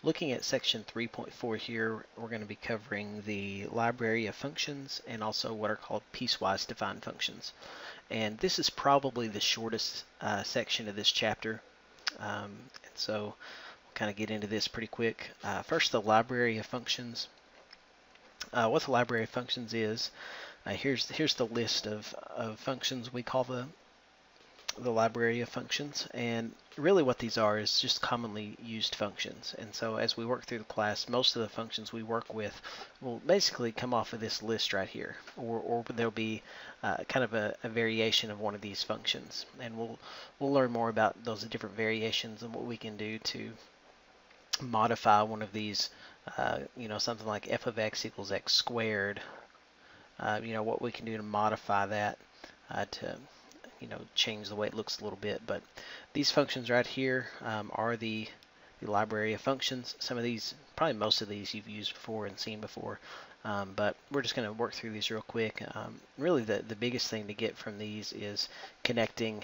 Looking at section 3.4 here, we're going to be covering the library of functions and also what are called piecewise defined functions. And this is probably the shortest section of this chapter. And so we'll kind of get into this pretty quick. First, the library of functions. What the library of functions is, here's the list of functions we call the library of functions, and really what these are is just commonly used functions. And so as we work through the class, most of the functions we work with will basically come off of this list right here, or there'll be kind of a variation of one of these functions, and we'll learn more about those different variations and what we can do to modify one of these. Something like f of x equals x squared. What we can do to modify that to change the way it looks a little bit. But these functions right here are the library of functions. Some of these, probably most of these, you've used before and seen before, but we're just going to work through these real quick. Really the biggest thing to get from these is connecting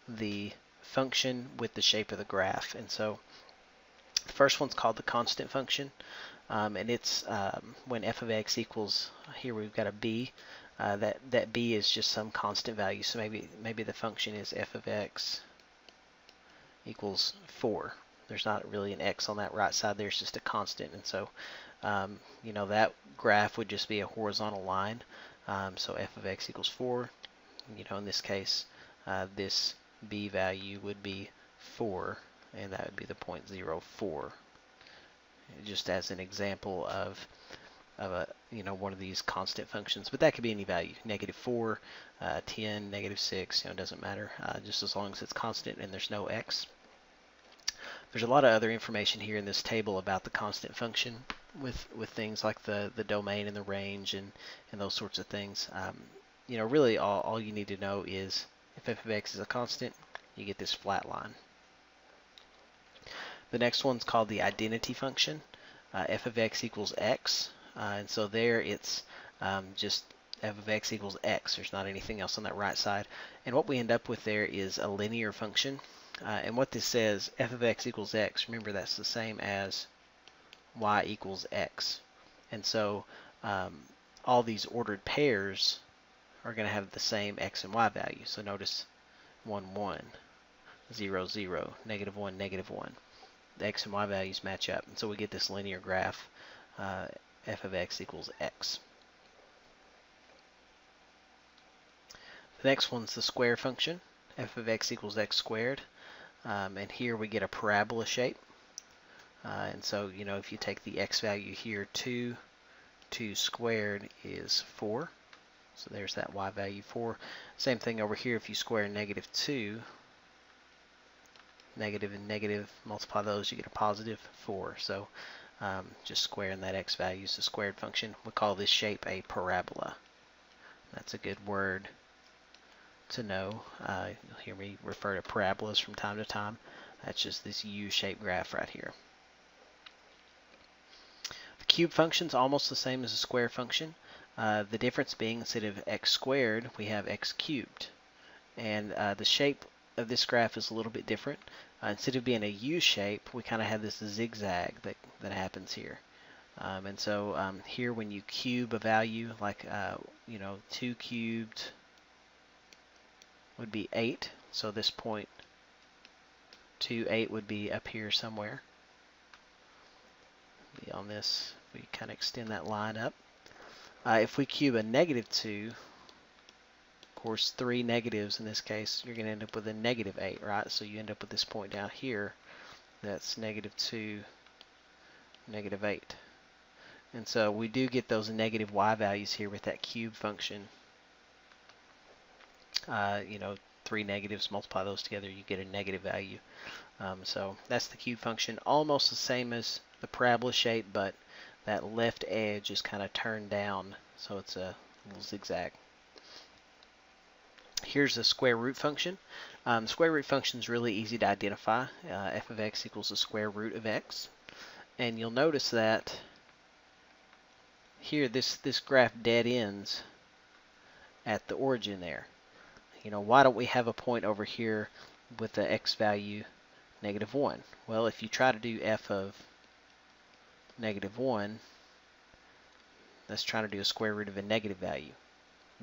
the function with the shape of the graph. And so the first one's called the constant function, and it's when f of x equals, here we've got a b. That b is just some constant value. So maybe the function is f of x equals 4. There's not really an x on that right side there. It's just a constant. And so, that graph would just be a horizontal line. So f of x equals 4. In this case, this b value would be 4, and that would be the 0.04. Just as an example of one of these constant functions, but that could be any value, -4, 10, -6, it doesn't matter, just as long as it's constant and there's no x. There's a lot of other information here in this table about the constant function with things like the domain and the range and those sorts of things. Really all you need to know is if f of x is a constant, you get this flat line. The next one's called the identity function. F of x equals x. And so there it's just f of x equals x. There's not anything else on that right side. And what we end up with there is a linear function. And what this says, f of x equals x, remember that's the same as y equals x. And so all these ordered pairs are going to have the same x and y value. So notice 1, 1, 0, 0, -1, -1. The x and y values match up. And so we get this linear graph. F of x equals x. The next one's the square function. F of x equals x squared. And here we get a parabola shape. And so, if you take the x value here, 2 squared is 4. So there's that y value, 4. Same thing over here, if you square -2, negative and negative, multiply those, you get a +4. So just squaring that x value is the squared function. We call this shape a parabola. That's a good word to know. You'll hear me refer to parabolas from time to time. That's just this U-shaped graph right here. The cube function is almost the same as a square function. The difference being, instead of x squared, we have x cubed. And the shape of this graph is a little bit different. Instead of being a U shape, we kind of have this zigzag that happens here. And so here when you cube a value, like 2 cubed would be 8. So this point 2, 8 would be up here somewhere. Be on this, we kind of extend that line up. If we cube a -2, of course, 3 negatives in this case, you're going to end up with a -8, right? So you end up with this point down here that's -2, -8. And so we do get those negative y values here with that cube function. 3 negatives, multiply those together, you get a negative value. So that's the cube function, almost the same as the parabola shape, but that left edge is kind of turned down, so it's a little zigzag. Here's the square root function. The square root function is really easy to identify. F of x equals the square root of x. And you'll notice that here this graph dead ends at the origin there. Why don't we have a point over here with the x value negative 1. Well, if you try to do f of negative 1, that's trying to do a square root of a negative value,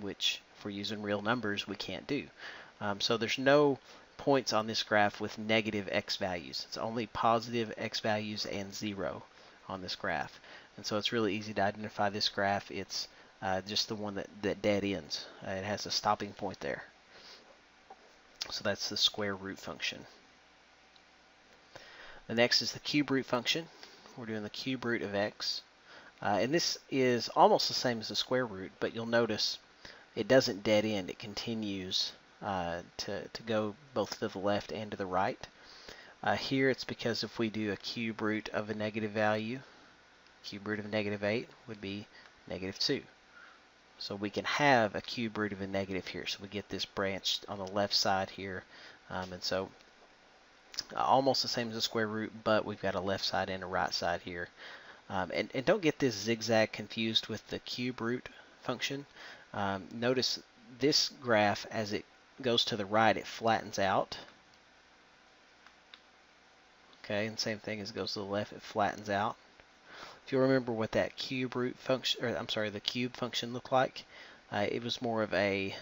which if we're using real numbers, we can't do. So there's no points on this graph with negative x values. It's only positive x values and 0 on this graph. And so it's really easy to identify this graph. It's just the one that dead ends. It has a stopping point there. So that's the square root function. The next is the cube root function. We're doing the cube root of x. And this is almost the same as the square root, but you'll notice it doesn't dead end. It continues to go both to the left and to the right. Here it's because if we do a cube root of a negative value, cube root of negative 8 would be negative 2. So we can have a cube root of a negative here. So we get this branch on the left side here. And so almost the same as a square root, but we've got a left side and a right side here. And don't get this zigzag confused with the cube root function. Notice this graph, as it goes to the right, it flattens out. Okay, and same thing as it goes to the left, it flattens out. If you remember what that cube root function, or I'm sorry, the cube function looked like, it was more of a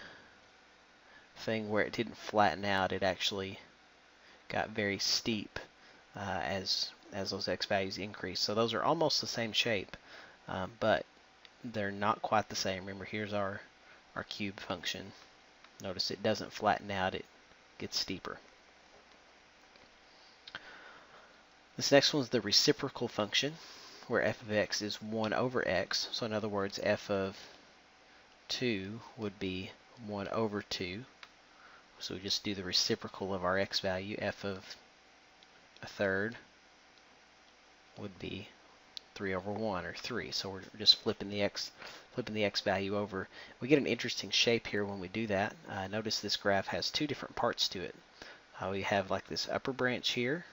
thing where it didn't flatten out. It actually got very steep as those x values increase. So those are almost the same shape, but they're not quite the same. Remember, here's our cube function. Notice it doesn't flatten out, it gets steeper. This next one is the reciprocal function, where f of x is 1 over x. So in other words, f of 2 would be 1 over 2. So we just do the reciprocal of our x value. F of a third would be 3 over 1, or 3. So we're just flipping the x value over. We get an interesting shape here when we do that. Notice this graph has two different parts to it. We have like this upper branch here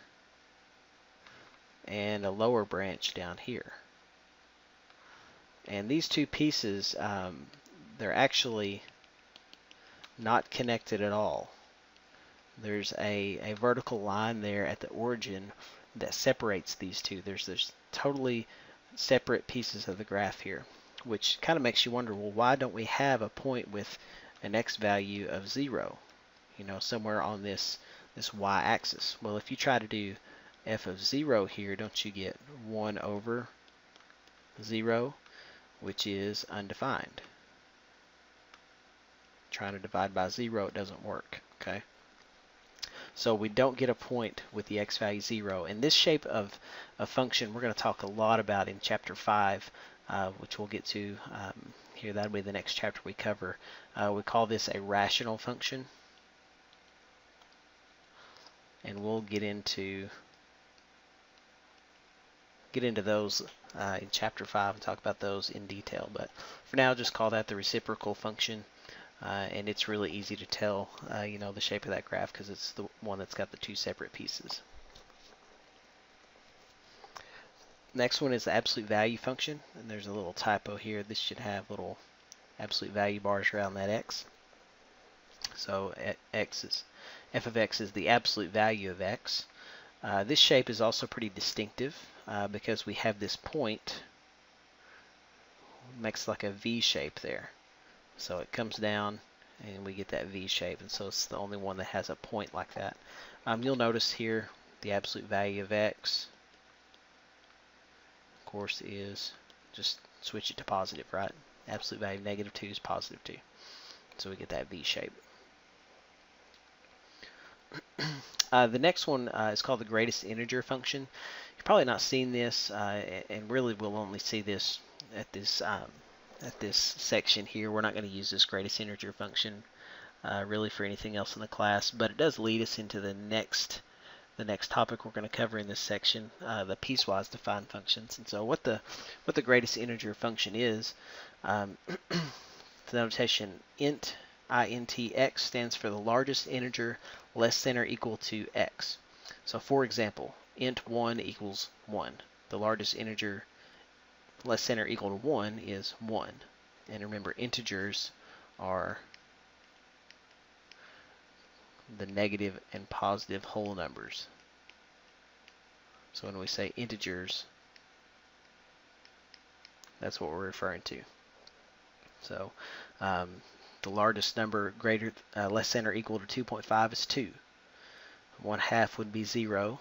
and a lower branch down here. And these two pieces, they're actually not connected at all. There's a vertical line there at the origin that separates these two. There's totally separate pieces of the graph here, which kind of makes you wonder, well, why don't we have a point with an x value of 0, somewhere on this y-axis? Well, if you try to do f of 0 here, don't you get 1 over 0, which is undefined? Trying to divide by 0, it doesn't work, okay? So we don't get a point with the x value 0. And this shape of a function we're going to talk a lot about in chapter 5, which we'll get to here. That'll be the next chapter we cover. We call this a rational function. And we'll get into those in chapter 5 and talk about those in detail. But for now, just call that the reciprocal function. And it's really easy to tell, the shape of that graph because it's the one that's got the two separate pieces. Next one is the absolute value function, and there's a little typo here. This should have little absolute value bars around that x. So f of x is the absolute value of x. This shape is also pretty distinctive because we have this point. It makes like a V shape there. So it comes down and we get that V shape, and so it's the only one that has a point like that. You'll notice here the absolute value of x, of course, is just switch it to positive, right? Absolute value of negative 2 is positive 2. So we get that V shape. The next one is called the greatest integer function. You've probably not seen this, and really we'll only see this at this section here. We're not going to use this greatest integer function really for anything else in the class, but it does lead us into the next topic we're going to cover in this section, the piecewise defined functions. And so what the greatest integer function is, the notation int x stands for the largest integer less than or equal to x. So for example, int 1 equals 1. The largest integer less than or equal to 1 is 1. And remember, integers are the negative and positive whole numbers. So when we say integers, that's what we're referring to. So the largest number less than or equal to 2.5 is 2. 1/2 would be 0.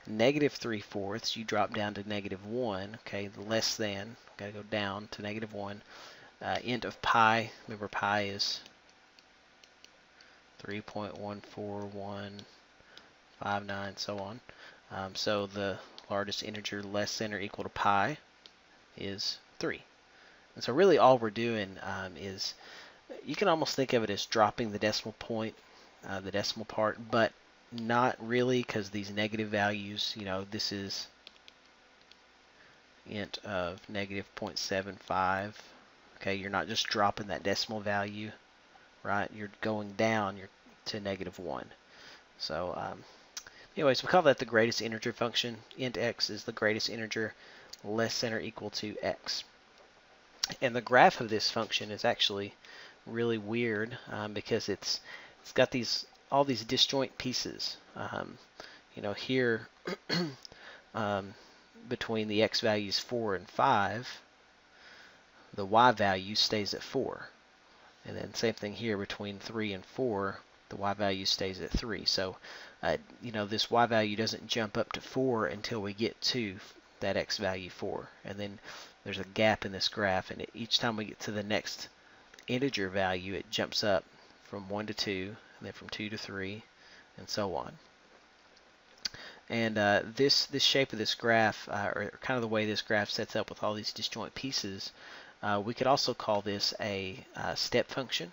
Negative 3/4, you drop down to -1. Okay, the less than, got to go down to -1. Int of pi, remember pi is 3.14159, so on. So the largest integer less than or equal to pi is 3. And so really all we're doing is, you can almost think of it as dropping the decimal point, the decimal part, but not really, because these negative values, this is int of -0.75. Okay, you're not just dropping that decimal value, right? You're going down to -1. So anyways, we call that the greatest integer function. Int x is the greatest integer less than or equal to x. And the graph of this function is actually really weird because it's got all these disjoint pieces. Here between the x values 4 and 5, the y value stays at 4. And then same thing here between 3 and 4, the y value stays at 3. So, this y value doesn't jump up to 4 until we get to that x value 4. And then there's a gap in this graph, and each time we get to the next integer value, it jumps up from 1 to 2, and then from 2 to 3, and so on. And this shape of this graph, or kind of the way this graph sets up with all these disjoint pieces, we could also call this a step function.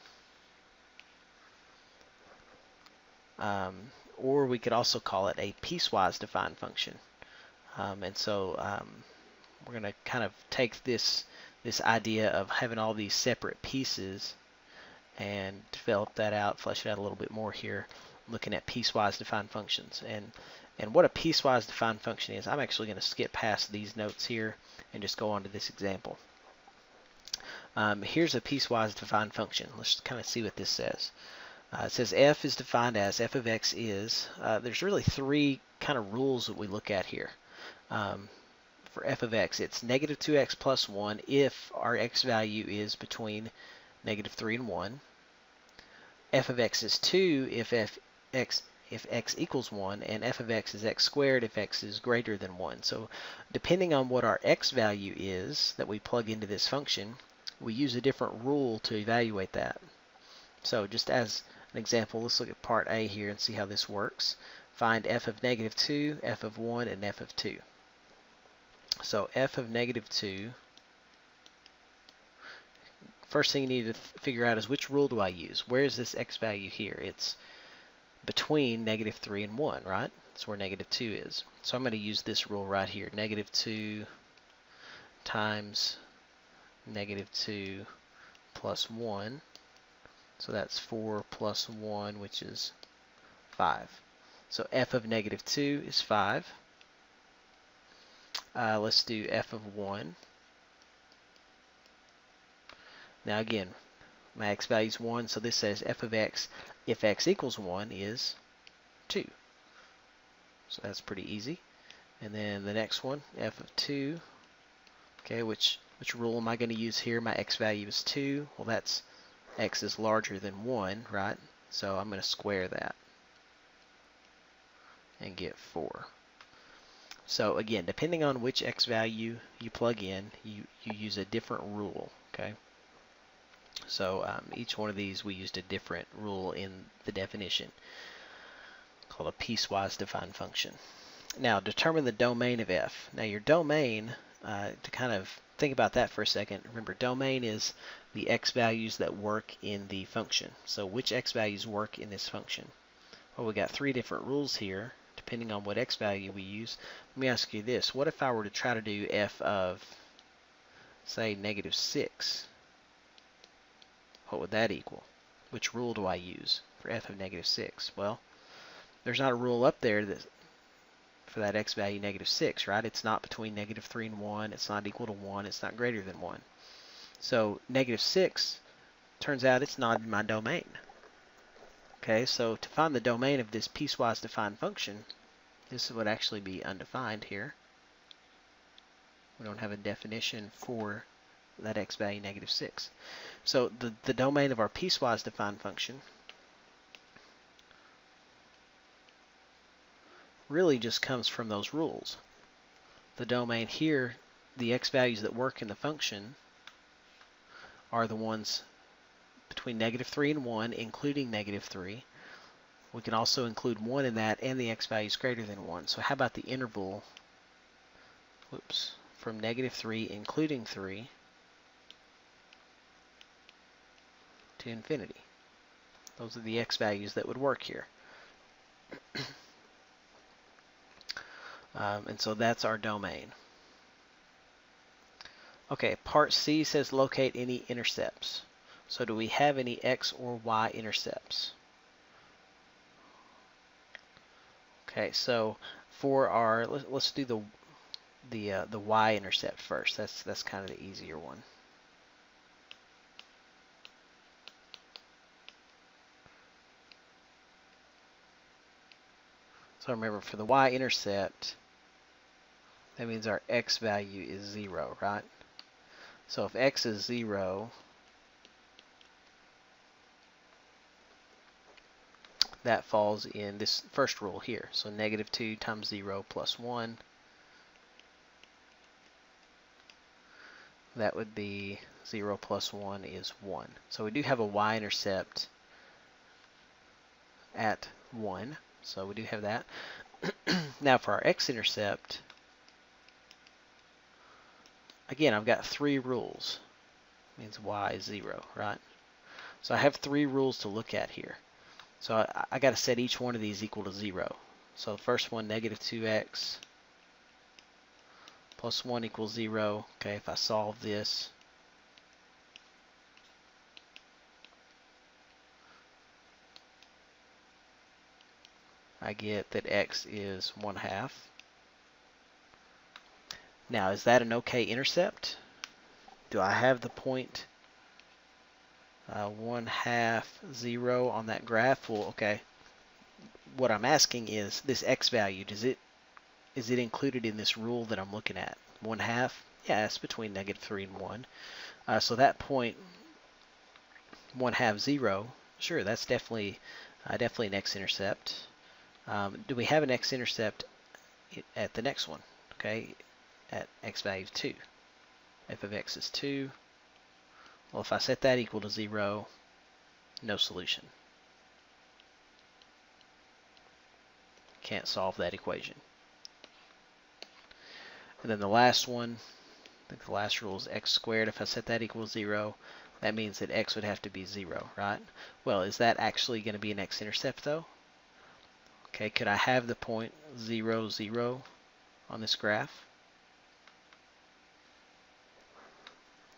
Or we could also call it a piecewise defined function. And so we're going to kind of take this idea of having all these separate pieces and develop that out, flesh it out a little bit more here, looking at piecewise defined functions. And what a piecewise defined function is, I'm actually going to skip past these notes here and just go on to this example. Here's a piecewise defined function. Let's kind of see what this says. It says f is defined as f of x is, there's really three kind of rules that we look at here. For f of x, it's -2x plus 1 if our x value is between -3 and 1. F of x is 2 if x equals 1, and f of x is x squared if x is greater than 1. So depending on what our x value is that we plug into this function, we use a different rule to evaluate that. So just as an example, let's look at part A here and see how this works. Find f of -2, f of 1, and f of 2. So f of -2, first thing you need to figure out is which rule do I use? Where is this x value here? It's between -3 and 1, right? That's where -2 is. So I'm going to use this rule right here. -2 times -2 plus 1. So that's 4 plus 1, which is 5. So f of -2 is 5. Let's do f of 1. Now again, my x value is 1, so this says f of x, if x equals 1, is 2. So that's pretty easy. And then the next one, f of 2. Okay, which rule am I going to use here? My x value is 2. Well, that's x is larger than 1, right? So I'm going to square that and get 4. So again, depending on which x value you plug in, you use a different rule, okay? So each one of these we used a different rule in the definition, called a piecewise defined function. Now determine the domain of f. Now your domain, to kind of think about that for a second, remember domain is the x values that work in the function. So which x values work in this function? Well, we got three different rules here depending on what x value we use. Let me ask you this. What if I were to try to do f of, say, -6? What would that equal? Which rule do I use for f of -6? Well, there's not a rule up there that for that x value -6, right? It's not between -3 and 1. It's not equal to 1. It's not greater than 1. So -6, turns out it's not in my domain. Okay, so to find the domain of this piecewise defined function, This would actually be undefined here. We don't have a definition for that x value -6. So the domain of our piecewise defined function really just comes from those rules. The domain here, the x values that work in the function are the ones between -3 and 1, including -3. We can also include 1 in that and the x value is greater than 1. So how about the interval, from -3 including 3 to infinity? Those are the x values that would work here. And so that's our domain. Okay, part C says locate any intercepts. So do we have any x or y intercepts? Okay, so for our, let's do the y-intercept first. That's kind of the easier one. So remember, for the y-intercept, that means our x value is 0, right? So if x is 0, that falls in this first rule here. So -2 times 0 plus 1. That would be 0 plus 1 is 1. So we do have a y-intercept at 1. So we do have that. Now for our x-intercept, again, I've got 3 rules. It means y is 0, right? So I have 3 rules to look at here. So I got to set each one of these equal to 0. So the first one, -2x plus 1 equals 0. Okay, if I solve this, I get that x is 1/2. Now, is that an okay intercept? Do I have the point 1/2, 0 on that graph? Well, okay. What I'm asking is this x value, is it included in this rule that I'm looking at? 1/2? Yeah, it's between -3 and 1. So that point 1/2, 0, sure, that's definitely an x-intercept. Do we have an x-intercept at the next one? Okay, at x value of 2. F of x is 2. Well, if I set that equal to 0, no solution. Can't solve that equation. And then the last one, I think the last rule is x squared. If I set that equal to 0, that means that x would have to be 0, right? Well, is that actually going to be an x-intercept, though? Okay, could I have the point 0, 0 on this graph?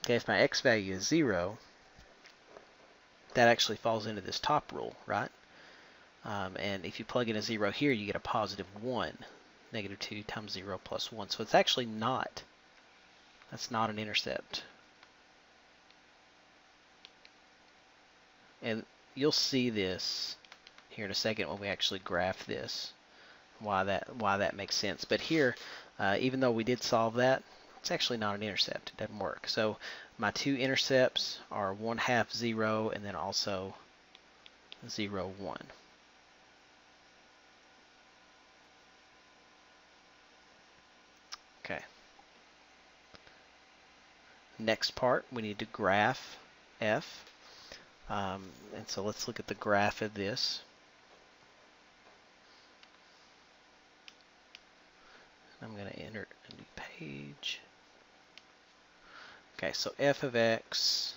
Okay, if my x value is 0, that actually falls into this top rule, right? And if you plug in a 0 here, you get a +1. -2 times 0 plus 1. So it's actually not, that's not an intercept. And you'll see this here in a second when we actually graph this, why that makes sense. But here, even though we did solve that, it's actually not an intercept. It doesn't work. So my 2 intercepts are 1/2, 0, and then also 0, 1. Okay. Next part, we need to graph f. And so let's look at the graph of this. I'm going to enter a new page. Okay, so f of x,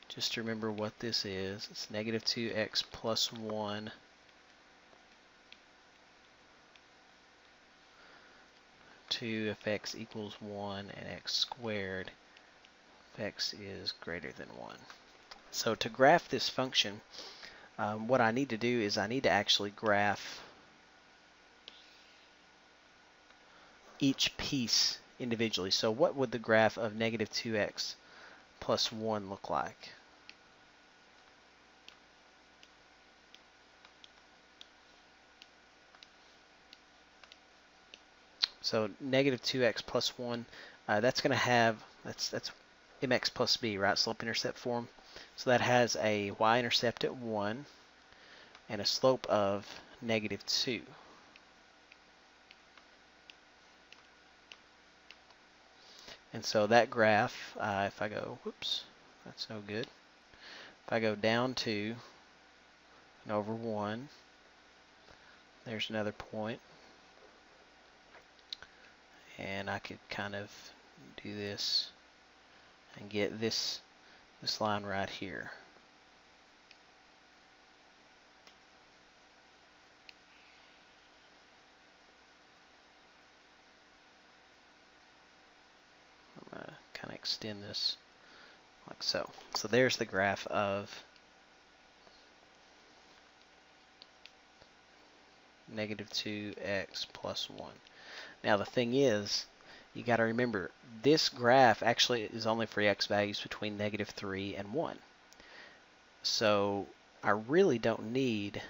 just to remember what this is, it's -2x plus 1 2 if x equals 1 and x squared if x is greater than 1. So to graph this function, what I need to do is I need to actually graph each piece individually. So what would the graph of -2x plus 1 look like? So negative 2x plus 1, that's going to have, that's mx plus b, right, slope-intercept form. So that has a y-intercept at 1 and a slope of negative 2. And so that graph, if I go, whoops, that's no good. If I go down 2 and over 1, there's another point. And I could kind of do this and get this line right here. I'm going to kind of extend this like so. So there's the graph of negative 2x plus 1. Now the thing is, you got to remember, this graph actually is only for x values between negative 3 and 1. So I really don't need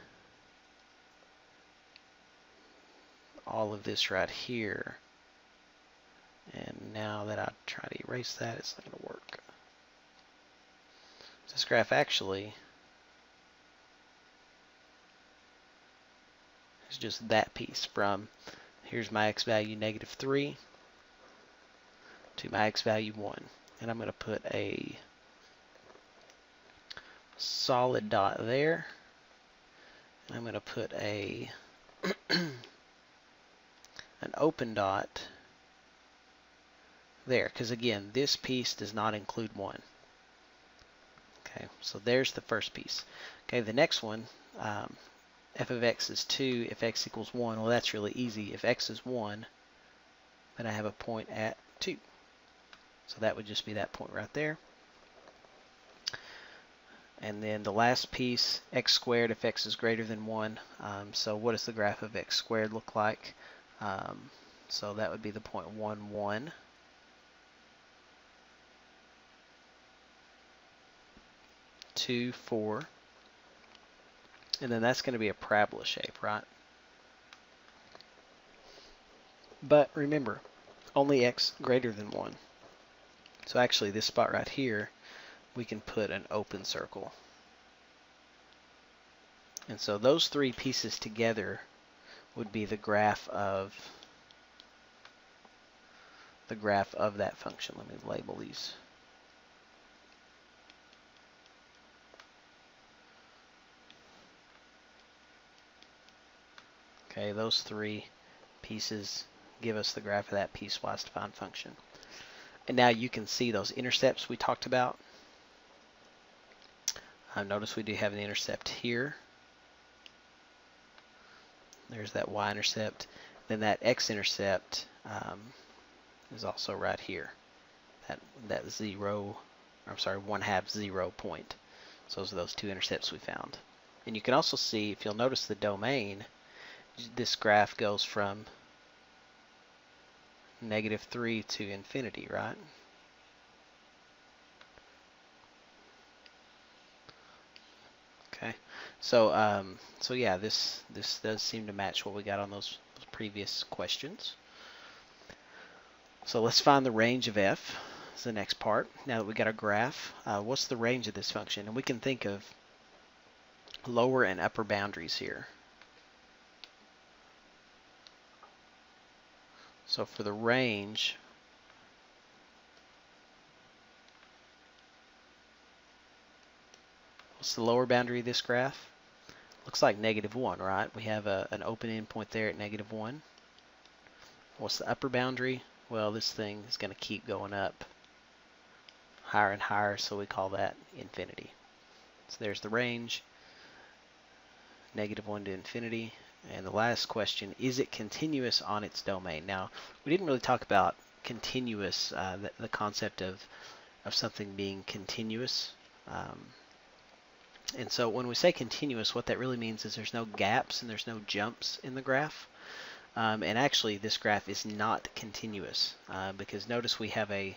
all of this right here. And now that I try to erase that, it's not going to work. This graph actually is just that piece from, here's my x value negative 3 to my x value 1. And I'm going to put a solid dot there. And I'm going to put a an open dot there, because again, this piece does not include 1. Okay, so there's the first piece. Okay, the next one, f of x is 2 if x equals 1. Well, that's really easy. If x is 1, then I have a point at 2. So that would just be that point right there. And then the last piece, x squared if x is greater than 1. So what does the graph of x squared look like? So that would be the point 1, 1. 2, 4. And then that's going to be a parabola shape, right? But remember, only x greater than 1. So actually this spot right here, we can put an open circle. And so those three pieces together would be the graph of that function. Let me label these. Okay, those three pieces give us the graph of that piecewise defined function. And now you can see those intercepts we talked about. Notice we do have an intercept here. There's that y-intercept. Then that x-intercept is also right here. That 0, I'm sorry, 1/2 0 point. So those are those two intercepts we found. And you can also see, if you'll notice the domain, this graph goes from negative 3 to infinity, right? Okay, so so yeah, this does seem to match what we got on those previous questions. So let's find the range of f. Is the next part. Now that we got a graph, what's the range of this function? And we can think of lower and upper boundaries here. So for the range, what's the lower boundary of this graph? Looks like negative 1, right? We have an open endpoint there at negative 1. What's the upper boundary? Well, this thing is going to keep going up higher and higher, so we call that infinity. So there's the range, negative 1 to infinity. And the last question, is it continuous on its domain? Now, we didn't really talk about continuous, the concept of something being continuous. And so when we say continuous, what that really means is there's no gaps and there's no jumps in the graph. And actually, this graph is not continuous because notice we have a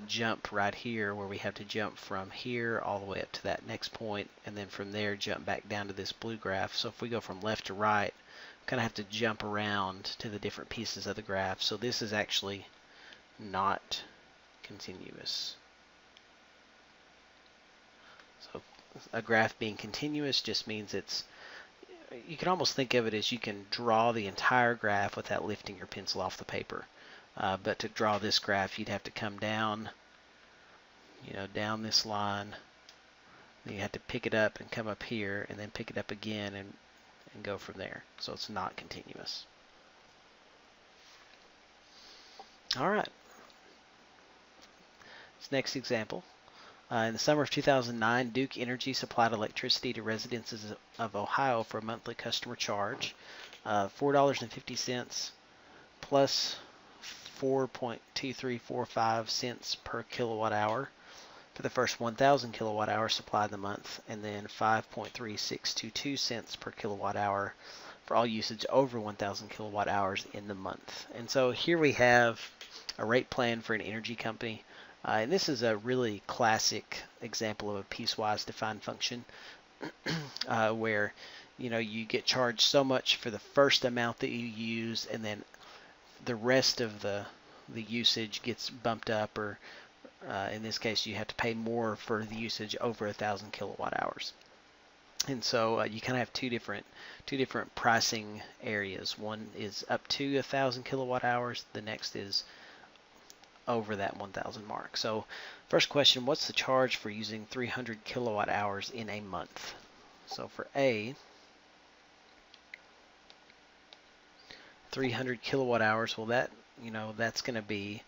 jump right here where we have to jump from here all the way up to that next point, and then from there jump back down to this blue graph. So if we go from left to right, kind of have to jump around to the different pieces of the graph. So this is actually not continuous. So a graph being continuous just means you can almost think of it as you can draw the entire graph without lifting your pencil off the paper. But to draw this graph, you'd have to come down, down this line. Then you have to pick it up and come up here, and then pick it up again and go from there. So it's not continuous. All right. This next example. In the summer of 2009, Duke Energy supplied electricity to residences of Ohio for a monthly customer charge, $4.50 plus 4.2345 cents per kilowatt hour for the first 1,000 kilowatt hours supplied in the month, and then 5.3622 cents per kilowatt hour for all usage over 1,000 kilowatt hours in the month. And so here we have a rate plan for an energy company. And this is a really classic example of a piecewise defined function where you get charged so much for the first amount that you use, and then the rest of the usage gets bumped up, or in this case you have to pay more for the usage over 1,000 kilowatt hours. And so you kind of have two different pricing areas. One is up to 1,000 kilowatt hours. The next is over that 1,000 mark. So first question, what's the charge for using 300 kilowatt hours in a month? So for A, 300 kilowatt hours, well that's going to be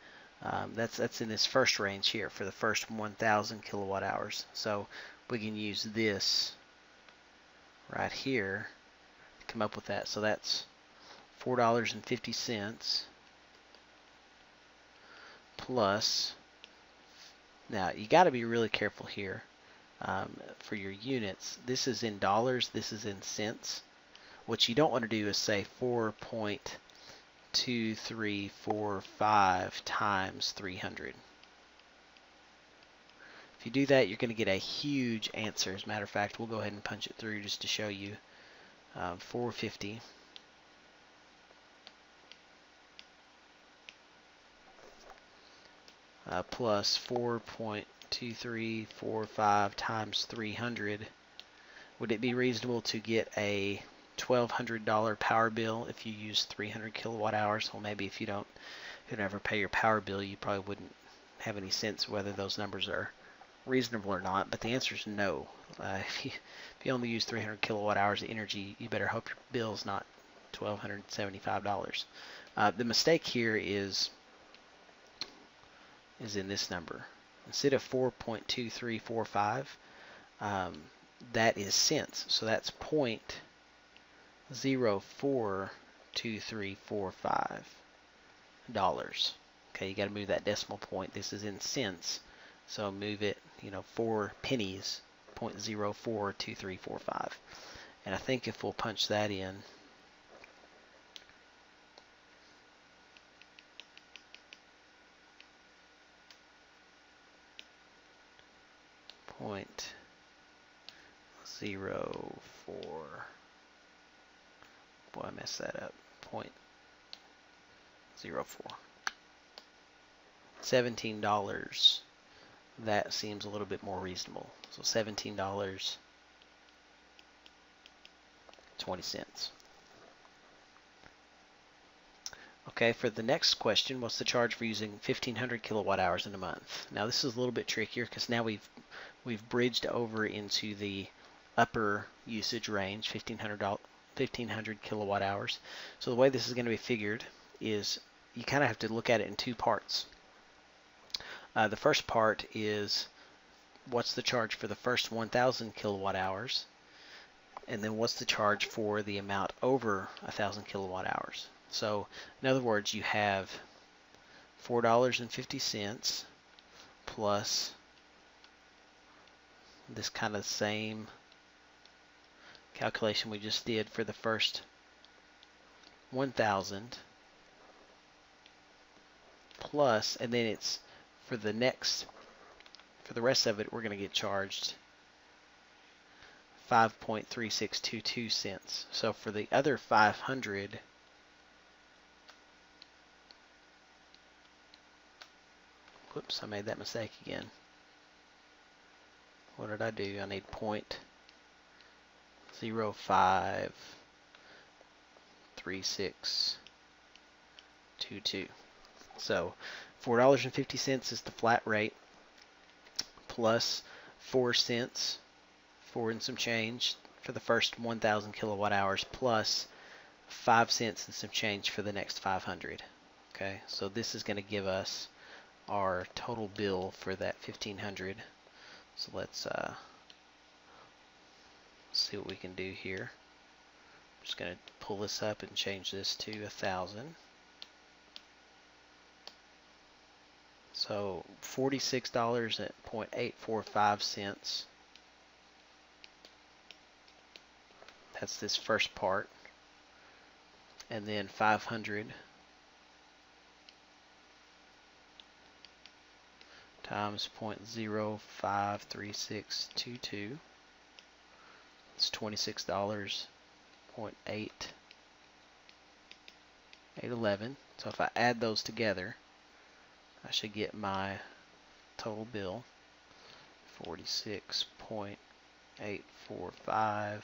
that's in this first range here for the first 1,000 kilowatt hours. So we can use this right here to come up with that. So that's $4.50 plus, now you got to be really careful here for your units. This is in dollars, this is in cents. What you don't want to do is say 4.2345 times 300. If you do that, you're going to get a huge answer. As a matter of fact, we'll go ahead and punch it through just to show you. 450 plus 4.2345 times 300. Would it be reasonable to get a $1,200 power bill if you use 300 kilowatt hours? Well, maybe if you don't ever pay your power bill, you probably wouldn't have any sense whether those numbers are reasonable or not. But the answer is no. If you only use 300 kilowatt hours of energy, you better hope your bill is not $1,275. The mistake here is in this number. Instead of 4.2345, that is cents. So that's 0.042345 dollars. Okay, you got to move that decimal point. This is in cents, so move it, 4 pennies, 0.042345. And I think if we'll punch that in, .04, boy, I messed that up, 0.04, $17, that seems a little bit more reasonable. So $17.20. Okay, for the next question, what's the charge for using 1,500 kilowatt hours in a month? Now this is a little bit trickier because now we've bridged over into the upper usage range, 1,500 kilowatt hours. So the way this is going to be figured is you kind of have to look at it in two parts. The first part is what's the charge for the first 1,000 kilowatt hours, and then what's the charge for the amount over 1,000 kilowatt hours. So in other words, you have $4.50 plus this kind of same calculation we just did for the first 1,000 plus, and then it's for the rest of it, we're going to get charged 5.3622 cents. So for the other 500, whoops, I made that mistake again. What did I do? I need 0.053622. So $4.50 is the flat rate, plus 4 cents, 4 and some change for the first 1,000 kilowatt hours, plus 5 cents and some change for the next 500. Okay, so this is going to give us our total bill for that 1,500. So let's see what we can do here. I'm just going to pull this up and change this to 1,000. So $46.845. That's this first part. And then 500 times 0.053622. It's $26.811. So if I add those together, I should get my total bill, 46.845.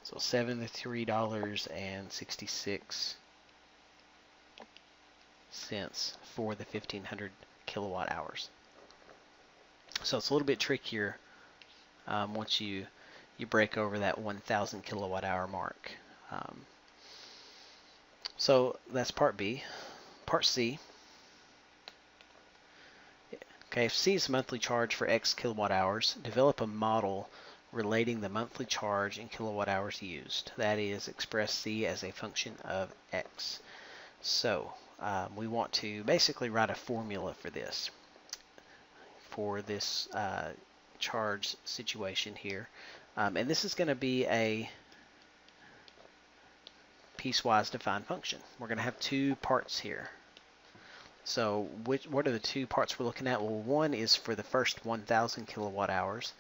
So $73.66 for the 1,500 kilowatt hours. So it's a little bit trickier once you break over that 1,000 kilowatt hour mark. So that's part B. Part C. Okay, if C is the monthly charge for X kilowatt hours, develop a model relating the monthly charge in kilowatt hours used. That is, express C as a function of X. So we want to basically write a formula for this charge situation here. And this is going to be a piecewise defined function. We're going to have two parts here. So what are the two parts we're looking at? Well, one is for the first 1,000 kilowatt hours.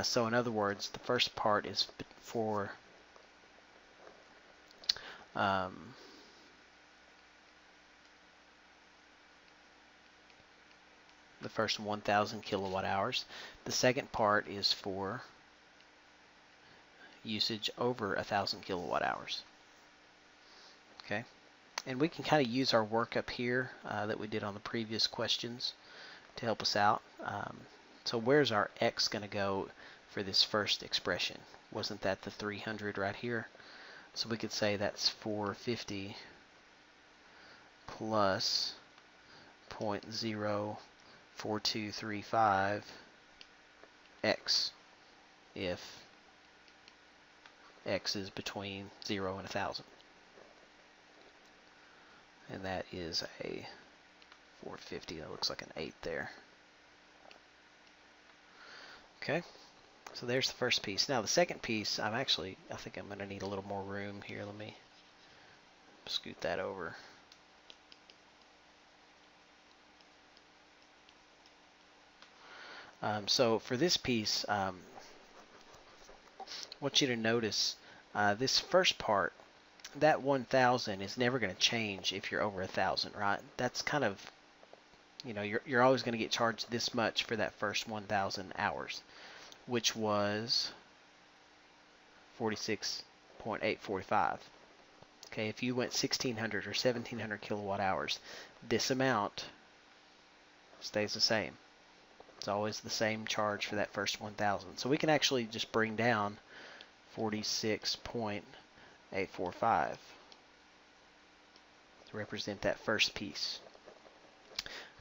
So in other words, the first part is for the first 1,000 kilowatt hours. The second part is for usage over 1,000 kilowatt hours. Okay, and we can kind of use our workup here that we did on the previous questions to help us out. So where's our X going to go for this first expression? Wasn't that the 300 right here? So we could say that's 450 plus 0.04235 X if X is between 0 and 1,000. And that is a 450. That looks like an 8 there. Okay, so there's the first piece. Now the second piece, I think I'm going to need a little more room here. Let me scoot that over. So for this piece, I want you to notice this first part, that 1,000 is never going to change if you're over 1,000, right? That's kind of, you're always going to get charged this much for that first 1,000 hours, which was 46.845. Okay, if you went 1,600 or 1,700 kilowatt hours, this amount stays the same. It's always the same charge for that first 1,000. So we can actually just bring down 46.845 to represent that first piece.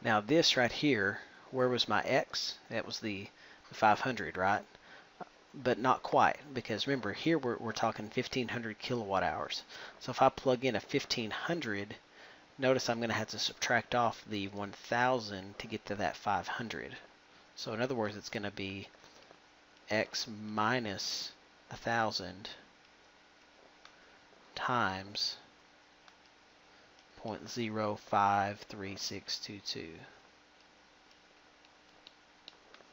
Now this right here, where was my X? That was the 500, right? But not quite, because remember here we're talking 1,500 kilowatt hours. So if I plug in a 1,500, notice I'm going to have to subtract off the 1,000 to get to that 500. So in other words, it's going to be X minus 1,000 times 0.053622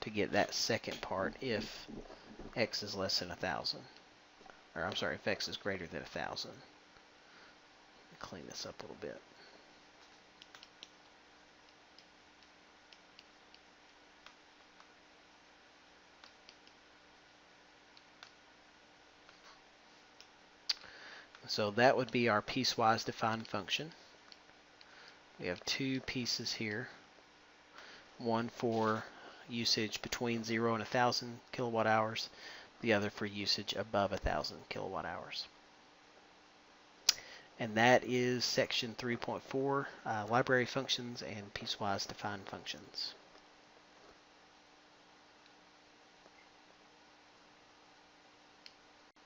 to get that second part if x is less than 1,000. Or I'm sorry, if x is greater than 1,000. Clean this up a little bit. So that would be our piecewise defined function. We have two pieces here. One for usage between 0 and 1,000 kilowatt hours. The other for usage above 1,000 kilowatt hours. And that is section 3.4, library functions and piecewise defined functions.